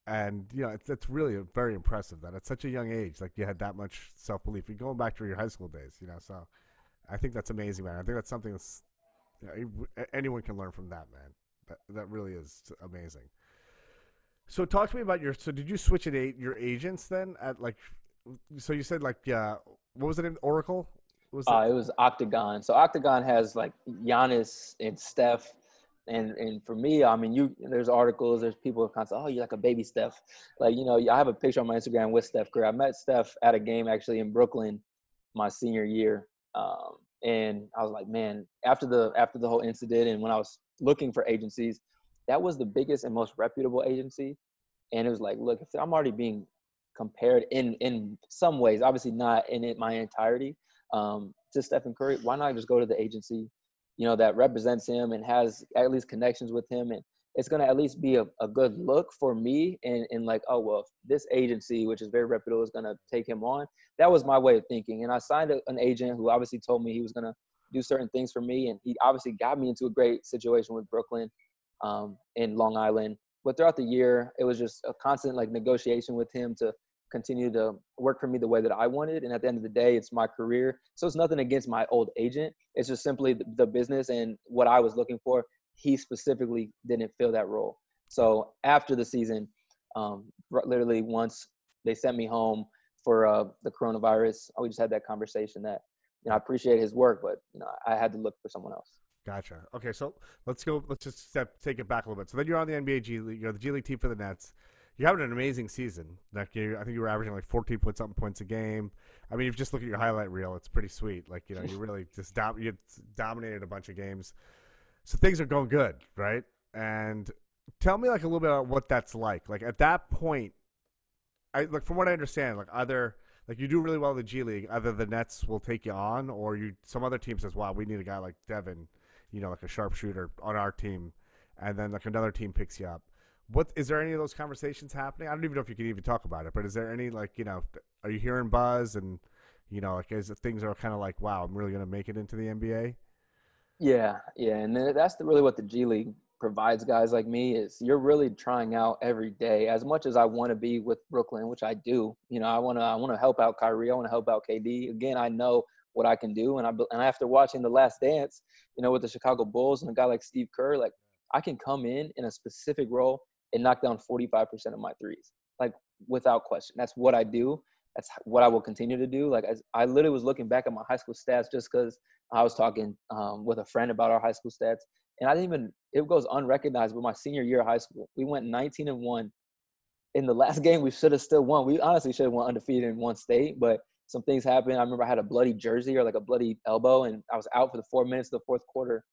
it's really very impressive that at such a young age, you had that much self-belief. You're going back to your high school days, So I think that's amazing, man. I think that's something that's, anyone can learn from that, man. That really is amazing. So talk to me about so did you switch your agents then so you said what was it in Oracle? It was Octagon. So Octagon has Giannis and Steph. And for me, I mean, there's articles, there's people who kind of say, "Oh, you're like a baby Steph." I have a picture on my Instagram with Steph Curry. I met Steph at a game actually in Brooklyn my senior year. And I was like, man, after the whole incident and when I was looking for agencies, that was the biggest and most reputable agency. And it was like, look, if I'm already being compared in some ways, obviously not in my entirety, to Stephen Curry, why not just go to the agency, that represents him and has at least connections with him. And it's going to at least be a good look for me and oh, well, if this agency, which is very reputable, is going to take him on. That was my way of thinking. And I signed an agent who obviously told me he was going to do certain things for me. And he obviously got me into a great situation with Brooklyn in Long Island. But throughout the year, it was just a constant negotiation with him to continue to work for me the way that I wanted. And at the end of the day, it's my career. So it's nothing against my old agent. It's just simply the business and what I was looking for. He specifically didn't fill that role. So after the season, literally once they sent me home for the coronavirus, we just had that conversation that, I appreciate his work, but, I had to look for someone else. Gotcha. Okay, so let's just take it back a little bit. So then you're on the NBA G League. You're the G League team for the Nets. You're having an amazing season. I think you were averaging 14 something points a game. I mean, if you just look at your highlight reel, it's pretty sweet. You really just you dominated a bunch of games. So things are going good, right? And tell me a little bit about what that's like. At that point, from what I understand, either you do really well in the G League, either the Nets will take you on, or some other team says, "Wow, we need a guy like Devin, a sharpshooter on our team," and then another team picks you up. Is there any of those conversations happening? I don't even know if you can even talk about it, but is there any are you hearing buzz and is things are kind of wow, I'm really going to make it into the NBA? Yeah, and that's really what the G League provides guys like me is you're really trying out every day. As much as I want to be with Brooklyn, which I do, I want to help out Kyrie, I want to help out KD. Again, I know what I can do, and after watching The Last Dance, with the Chicago Bulls and a guy like Steve Kerr, I can come in a specific role and knock down 45% of my threes, without question. That's what I do. That's what I will continue to do. I literally was looking back at my high school stats just because I was talking with a friend about our high school stats, and I didn't even it goes unrecognized. But my senior year of high school, we went 19-1. In the last game, we should have still won. We honestly should have won undefeated in one state, but some things happened. I remember I had a bloody jersey or like a bloody elbow, and I was out for the 4 minutes of the fourth quarter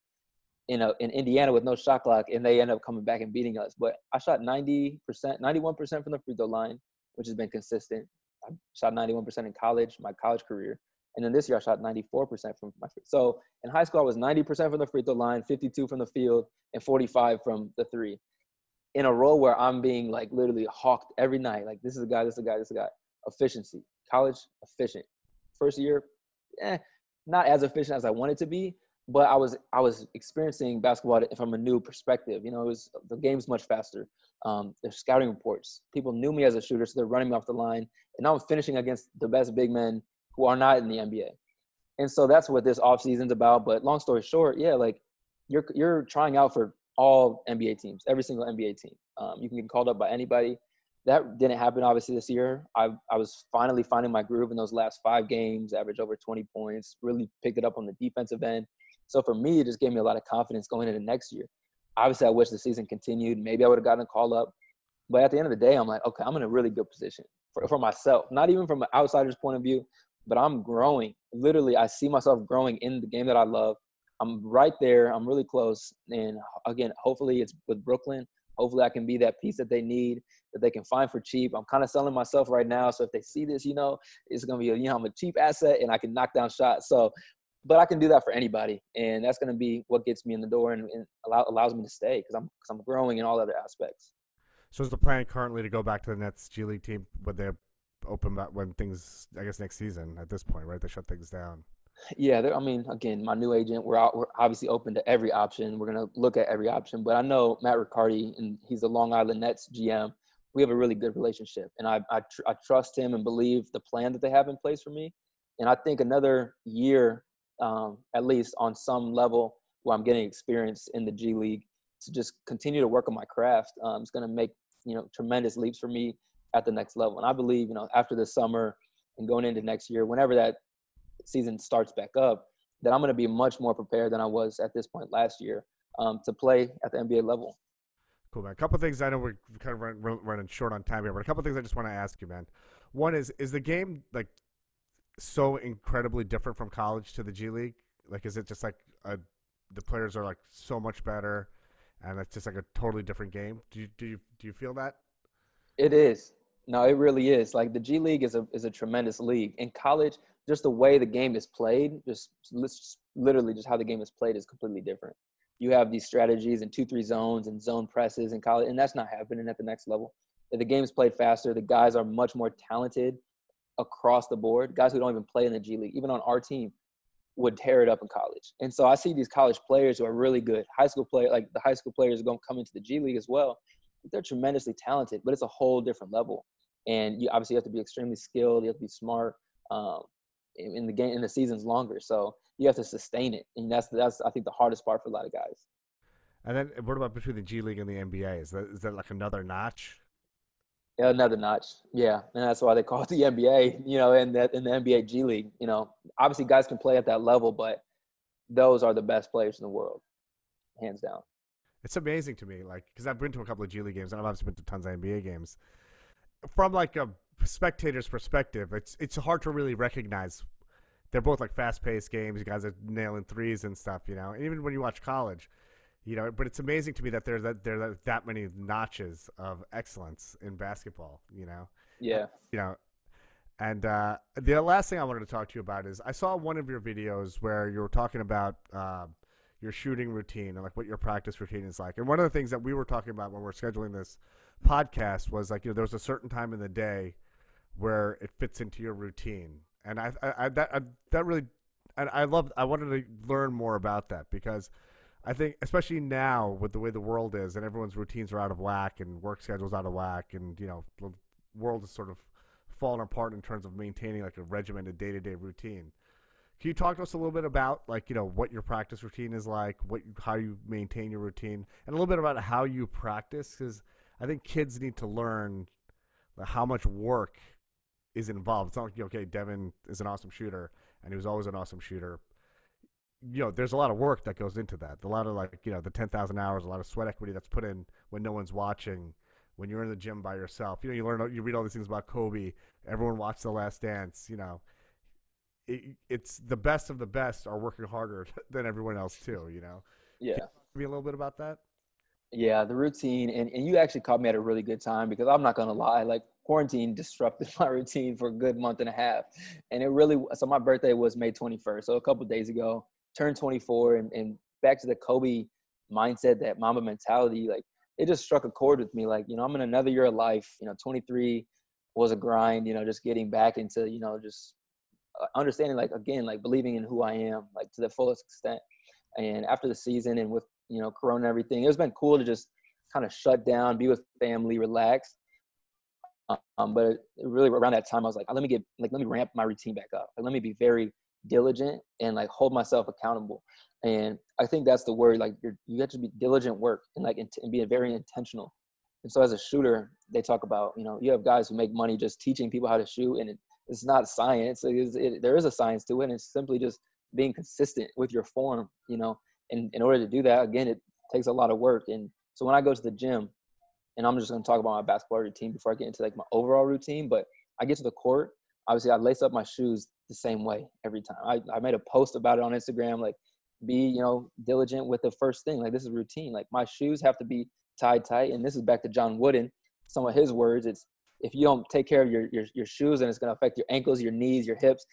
in Indiana with no shot clock, and they ended up coming back and beating us. But I shot 90%, 91% from the free throw line, which has been consistent. I shot 91% in college, my college career. And then this year I shot 94% from my free. So in high school, I was 90% from the free throw line, 52 from the field, and 45 from the three. In a role where I'm being like literally hawked every night. Like, this is a guy, this is a guy, this is a guy. Efficiency. College, efficient. First year, not as efficient as I wanted to be, but I was experiencing basketball from a new perspective. You know, the game's much faster. There's scouting reports. People knew me as a shooter, so they're running me off the line. And now I'm finishing against the best big men who are not in the NBA. And so that's what this offseason's about. But long story short, yeah, like you're trying out for all NBA teams, every single NBA team. You can get called up by anybody. That didn't happen, obviously, this year. I was finally finding my groove in those last 5 games, averaged over 20 points, really picked it up on the defensive end. So for me, it just gave me a lot of confidence going into next year. Obviously, I wish the season continued. Maybe I would have gotten a call up. But at the end of the day, I'm like, okay, I'm in a really good position for myself. Not even from an outsider's point of view, but I'm growing. Literally, I see myself growing in the game that I love. I'm right there. I'm really close. And again, hopefully it's with Brooklyn. Hopefully I can be that piece that they need, that they can find for cheap. I'm kind of selling myself right now. So if they see this, it's going to be, I'm a cheap asset and I can knock down shots. So, but I can do that for anybody. And that's going to be what gets me in the door and allows me to stay because I'm growing in all other aspects. So is the plan currently to go back to the Nets G League team when they open back, when things, I guess, next season at this point, right? They shut things down. Yeah, again, my new agent, we're obviously open to every option. We're going to look at every option. But I know Matt Riccardi, and he's the Long Island Nets GM. We have a really good relationship. And I trust him and believe the plan that they have in place for me. And I think another year, at least on some level, where I'm getting experience in the G League to just continue to work on my craft, it's going to make, tremendous leaps for me at the next level. And I believe, after this summer and going into next year, whenever that season starts back up, that I'm going to be much more prepared than I was at this point last year to play at the NBA level. Cool, man. A couple of things. I know we're kind of running short on time here, but a couple of things I just want to ask you, man. One is the game like so incredibly different from college to the G League? Like, is it just like the players are like so much better, and it's just like a totally different game? Do you feel that? It is. No, it really is. Like, the G League is a tremendous league. In college, just the way the game is played, just literally just how the game is played is completely different. You have these strategies and 2-3 zones and zone presses in college, and that's not happening at the next level. The game is played faster. The guys are much more talented across the board. Guys who don't even play in the G League, even on our team, would tear it up in college. And so I see these college players who are really good. High school players, like the high school players are going to come into the G League as well. They're tremendously talented, but it's a whole different level. And you obviously have to be extremely skilled. You have to be smart. In the game, in the season's longer, so you have to sustain it, and that's I think the hardest part for a lot of guys. And then what about between the G League and the NBA? Is that like another notch? Yeah, another notch. Yeah, and that's why they call it the NBA. And in the NBA G League, obviously guys can play at that level, but those are the best players in the world, hands down. It's amazing to me, like, because I've been to a couple of G League games, and I've obviously been to tons of NBA games. From like a spectator's perspective, it's hard to really recognize. They're both like fast-paced games. You guys are nailing threes and stuff, And even when you watch college, But it's amazing to me that there are that many notches of excellence in basketball, Yeah. And the last thing I wanted to talk to you about is I saw one of your videos where you were talking about your shooting routine and like what your practice routine is like. And one of the things that we were talking about when we're scheduling this podcast was like, there was a certain time in the day where it fits into your routine. And I wanted to learn more about that because I think, especially now with the way the world is and everyone's routines are out of whack and work schedules out of whack, and the world is sort of falling apart in terms of maintaining like a regimented day-to-day routine. Can you talk to us a little bit about what your practice routine is like, how you maintain your routine, and a little bit about how you practice? Because I think kids need to learn how much work is involved. It's not like, okay, Devin is an awesome shooter, and he was always an awesome shooter. there's a lot of work that goes into that. A lot of like, the 10,000 hours, a lot of sweat equity that's put in when no one's watching, when you're in the gym by yourself. You read all these things about Kobe. Everyone watched The Last Dance. It's the best of the best are working harder than everyone else too. Can Yeah. you talk to me a little bit about that? Yeah, the routine, and you actually caught me at a really good time because I'm not gonna lie, like quarantine disrupted my routine for a good month and a half, and it really. So my birthday was May 21st, so a couple of days ago, turned 24, and back to the Kobe mindset, that Mamba mentality, like it just struck a chord with me. Like I'm in another year of life. 23 was a grind. Just getting back into just understanding, like again, like believing in who I am, like to the fullest extent. And after the season and with Corona and everything, it's been cool to just kind of shut down, be with family, relax. But really around that time, I was like, let me ramp my routine back up. Like, let me be very diligent and like hold myself accountable. And I think that's the word. Like you have to be diligent work and like and being very intentional. And so as a shooter, they talk about you have guys who make money just teaching people how to shoot, and it's not science. There is a science to it, and it's simply just being consistent with your form. And in order to do that, again, it takes a lot of work. And so when I go to the gym, and I'm just going to talk about my basketball routine before I get into like my overall routine. But I get to the court, obviously I lace up my shoes the same way every time. I made a post about it on Instagram, like be, diligent with the first thing. Like this is routine. Like my shoes have to be tied tight. And this is back to John Wooden, some of his words. It's if you don't take care of your shoes, then it's going to affect your ankles, your knees, your hips,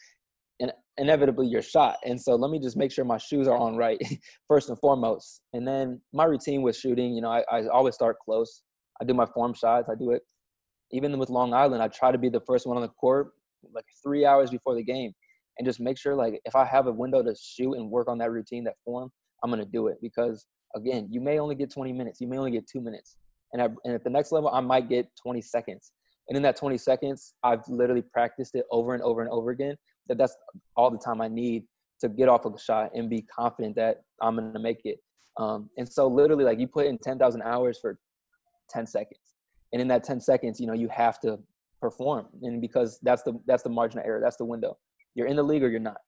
and inevitably your shot. And so let me just make sure my shoes are on right first and foremost. And then my routine with shooting, I always start close. I do my form shots. I do it even with Long Island. I try to be the first one on the court like 3 hours before the game, and just make sure, like, if I have a window to shoot and work on that routine, that form, I'm going to do it. Because again, you may only get 20 minutes. You may only get 2 minutes. And at the next level, I might get 20 seconds. And in that 20 seconds, I've literally practiced it over and over and over again. That's all the time I need to get off of a shot and be confident that I'm going to make it. And so literally, like, you put in 10,000 hours for 10 seconds. And in that 10 seconds, you have to perform. And because that's the margin of error. That's the window. You're in the league or you're not.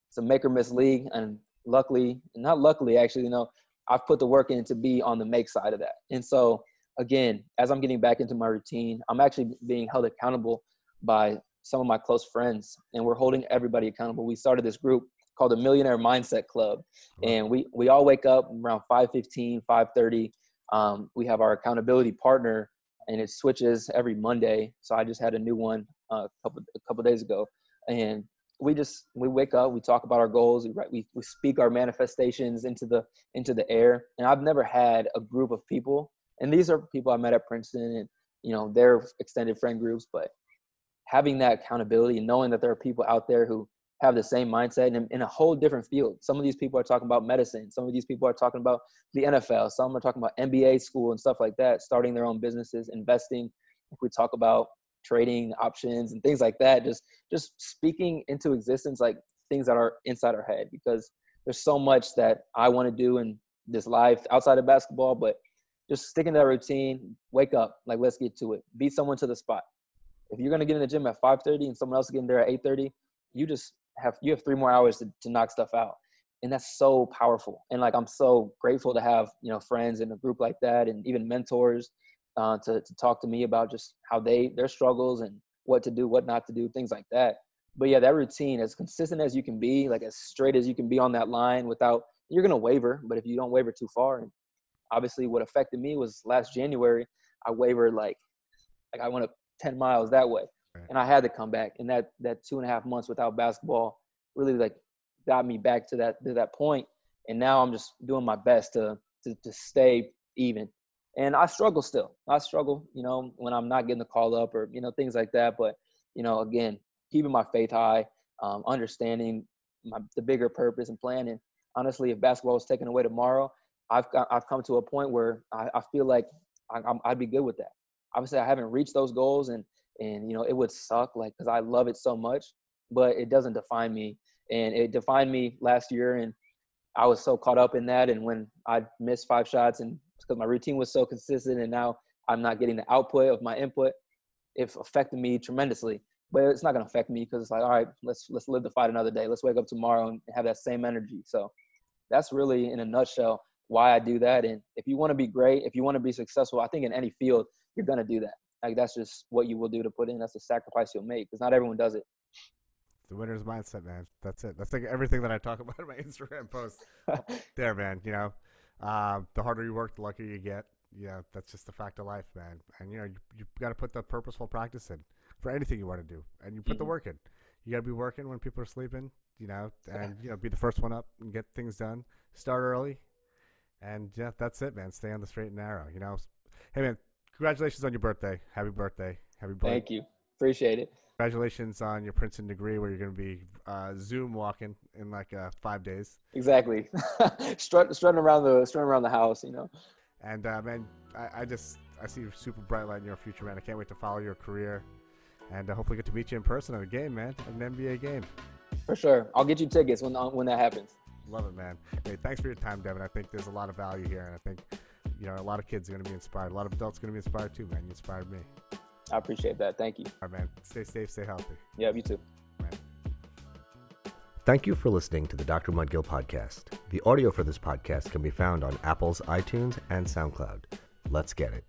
It's a make or miss league. And not luckily, actually, I've put the work in to be on the make side of that. And so, again, as I'm getting back into my routine, I'm actually being held accountable by some of my close friends, and we're holding everybody accountable. We started this group called the Millionaire Mindset Club. And we all wake up around 5:15, 5:30. We have our accountability partner, and it switches every Monday. So I just had a new one a couple days ago. And we wake up, we talk about our goals, we speak our manifestations into the air. And I've never had a group of people, and these are people I met at Princeton and their extended friend groups, but having that accountability and knowing that there are people out there who have the same mindset in a whole different field. Some of these people are talking about medicine. Some of these people are talking about the NFL. Some are talking about MBA school and stuff like that, starting their own businesses, investing. If we talk about trading options and things like that, just speaking into existence, like things that are inside our head, because there's so much that I want to do in this life outside of basketball, but just sticking to that routine, wake up, like, let's get to it. Beat someone to the spot. If you're going to get in the gym at 5:30 and someone else is getting there at 8:30, you have 3 more hours to knock stuff out. And that's so powerful. And like, I'm so grateful to have, friends in a group like that, and even mentors to talk to me about just how their struggles and what to do, what not to do, things like that. But yeah, that routine, as consistent as you can be, like as straight as you can be on that line without, you're going to waver, but if you don't waver too far. And obviously what affected me was last January, I wavered like I went up 10 miles that way. And I had to come back. And that 2.5 months without basketball really like got me back to that point. And now I'm just doing my best to stay even. And I struggle still. When I'm not getting the call up or, things like that. But, again, keeping my faith high, understanding the bigger purpose and plan. And honestly, if basketball was taken away tomorrow, I've come to a point where I feel like I'd be good with that. Obviously, I haven't reached those goals, and it would suck, like, because I love it so much, but it doesn't define me. And it defined me last year, and I was so caught up in that. And when I missed 5 shots, and because my routine was so consistent, and now I'm not getting the output of my input, it affected me tremendously. But it's not going to affect me, because it's like, all right, let's live the fight another day. Let's wake up tomorrow and have that same energy. So that's really in a nutshell why I do that. And if you want to be great, if you want to be successful, I think in any field, you're going to do that. Like, that's just what you will do to put in. That's the sacrifice you'll make, because not everyone does it. The winner's mindset, man. That's it. That's like everything that I talk about in my Instagram posts. There, man. You know, the harder you work, the luckier you get. Yeah, that's just the fact of life, man. And you know, you got to put the purposeful practice in for anything you want to do, and you put the work in. You got to be working when people are sleeping. You know, and you know, be the first one up and get things done. Start early, and yeah, that's it, man. Stay on the straight and narrow. You know, hey, man. Congratulations on your birthday. Happy birthday. Happy birthday. Thank you. Appreciate it. Congratulations on your Princeton degree, where you're going to be Zoom walking in like 5 days. Exactly. strutting around the house, you know. And man, I see a super bright light in your future, man. I can't wait to follow your career, and hopefully get to meet you in person at a game, man, at an NBA game. For sure. I'll get you tickets when that happens. Love it, man. Hey, thanks for your time, Devin. I think there's a lot of value here, and I think, you know, a lot of kids are going to be inspired. A lot of adults are going to be inspired too, man. You inspired me. I appreciate that. Thank you. All right, man. Stay safe, stay healthy. Yeah, you too. Man. Thank you for listening to the Dr. Mudgil podcast. The audio for this podcast can be found on Apple's iTunes and SoundCloud. Let's get it.